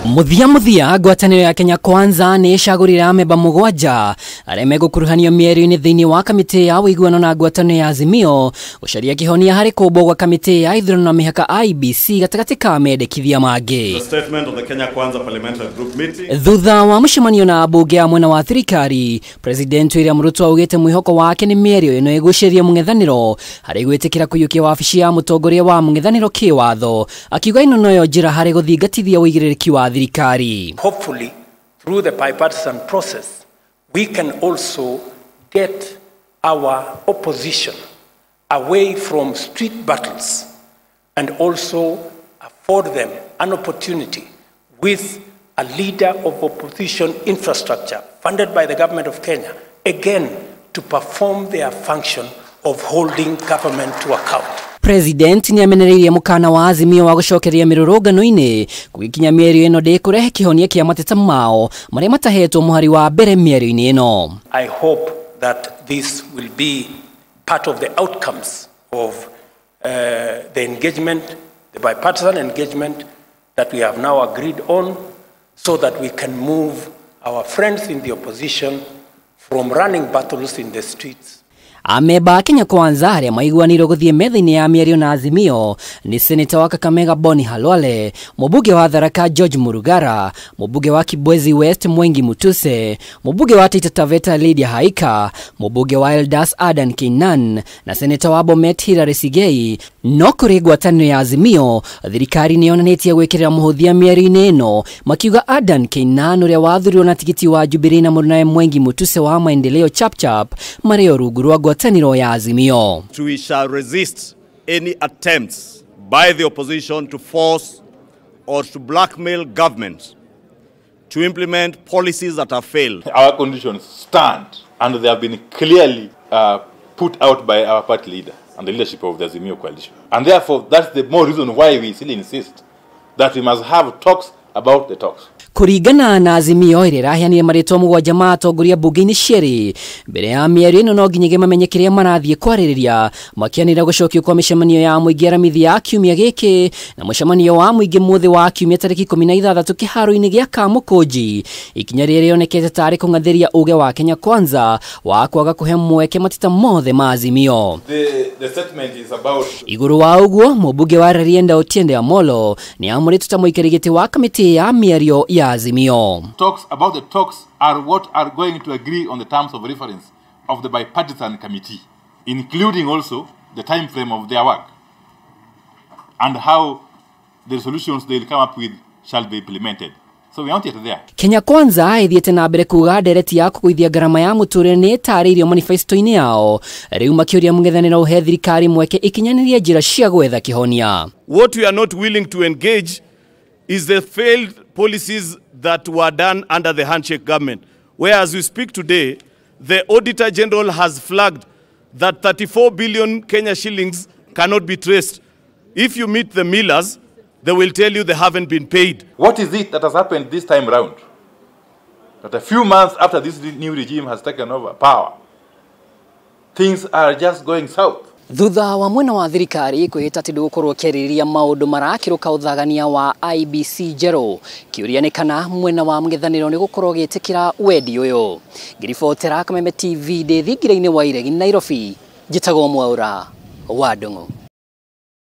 Muthia ngwatanĩro ya Kenya Kwanza nĩ ĩcagũrire amemba MWENA arĩa megũkuruhanio mĩario-inĩ thĩinĩ wa kamĩtĩ ya WUIGUANO na ngwatanĩro ya AZIMIO gũcaria kĩhonia harĩ kũmbwo gwa kamĩtĩ ya ithurano na mĩhaka IBC gatagatĩ ka mendekithia mangĩ. Thutha wa mũcemanio na ambunge a mwena wa thirikari, President William RUTO augĩte mwĩhoko wake nĩ mĩario ĩno ĩgũcĩria mũng'ethanĩro harĩ gwĩtĩkĩra kũiyũkia wabici ya mũtongoria wa mũng'ethanĩro kĩwatho, akiuga ĩno noyo njĩra harĩ gũthingatithia ũigĩrĩrĩki wa thirikari. Hopefully, through the bipartisan process, we can also get our opposition away from street battles and also afford them an opportunity with a leader of opposition infrastructure funded by the government of Kenya, again, to perform their function of holding government to account. President ni amenereirie mukana wa AZIMIO wa gũcokeria mĩrũrũngano-inĩ gũgĩkinya mĩario ĩno ndĩkũrehe kĩhonia kĩa mateta mao marĩa matahetwo mũhari wa mbere mĩario-inĩ ĩno. I hope that this will be part of the outcomes of the engagement, the bipartisan engagement that we have now agreed on, so that we can move our friends in the opposition from running battles in the streets. Amemba Kenya Kwanza arĩa maiguanĩro gũthiĩ metha-inĩ ya mĩario na AZIMIO ni Senator wa Kakamega Boni Halwale, mũmbunge wa Tharaka George Murugara, mũmbunge wa Kibwezi West Mwengi Mutuse, mũmbunge wa Taita Taveta Lydia Haika, mũmbunge wa Eldas Adan Keinan na Senator wa Bomet Hilary Sigei. No kũrĩ ngwatanĩro ya AZIMIO, thirikari nĩ yonanĩtie gwĩkĩrĩra mũhũthia mĩario-inĩ ĩno, makiuga Adan Keinan ũrĩa wathurirwo na tigiti wa Jubilee na mũrũnawe Mwengi Mutuse wa Maendeleo Chapchap marĩ o rungu rwa ngwatanĩro ya AZIMIO. We shall resist any attempts by the opposition to force or to blackmail government to implement policies that have failed. Our conditions stand, and they have been clearly put out by our party leader and the leadership of the AZIMIO coalition. And therefore, that's the more reason why we still insist that we must have talks about the talks. Kuringana na AZIMIO ĩrĩa ĩraheanire marĩtwa mũgwanja ma atongoria mbunge-inĩ cierĩ, mbere ya mĩario ĩno no nginya mamenye kĩrĩa marathiĩ kwarĩrĩria, makĩanĩrĩra gũcokio kwa mĩcemanio ya mũingĩ aramithi ya kiumia gĩkĩ na mũcemanio wa mũingĩ mũthĩ wa kiumia tarĩki 16 kĩharo-inĩ gĩa Kamũkũnji, ikinya rĩrĩa rĩonekete tarĩ kũng'athĩria uge wa Kenya Kwanza wa kwaga kũhe mweke mateta mothe ma AZIMIO. The statement is about igũrũ wa ũguo, mũmbunge wa Rarienda Otiende Amolo nĩ amũrĩtwo ta mũikarĩri gĩtĩ wa kamĩtĩ ya mĩario ya AZIMIO. Talks about the talks are what are going to agree on the terms of reference of the bipartisan committee, including also the time frame of their work and how the solutions they will come up with shall be implemented. So we want it there. Kenya Kwanza ithiĩte na mbere kuuga ndereti ya kũgũithia garama ya mũtũrĩre nĩ ĩtarĩirio manifesto-inĩ yao, rĩu makĩũria mũng'ethanĩro ũhe thirikari mweke ikinyanĩria njĩra cia gwetha kĩhonia. What we are not willing to engage is the failed policies that were done under the handshake government, where as we speak today, the Auditor General has flagged that 34 billion Kenya shillings cannot be traced. If you meet the millers, they will tell you they haven't been paid. What is it that has happened this time round? That a few months after this new regime has taken over power, things are just going south. Thutha wa mwena wa thirikari kwĩhĩta atĩ ndũgũkorwo kĩarĩrĩria maũndũ marakĩrũka ũthagania wa IBC njerũ, kĩũria nĩ kana mwena wa mũng'ethanĩro nĩ gũkorwo gĩtĩkĩra wendi ũyũ. Ngĩribotera Kameme TV ndĩ thingira-inĩ wa IREGI Nairobi, njĩtagwo Mwaũra wa Ndũng'ũ.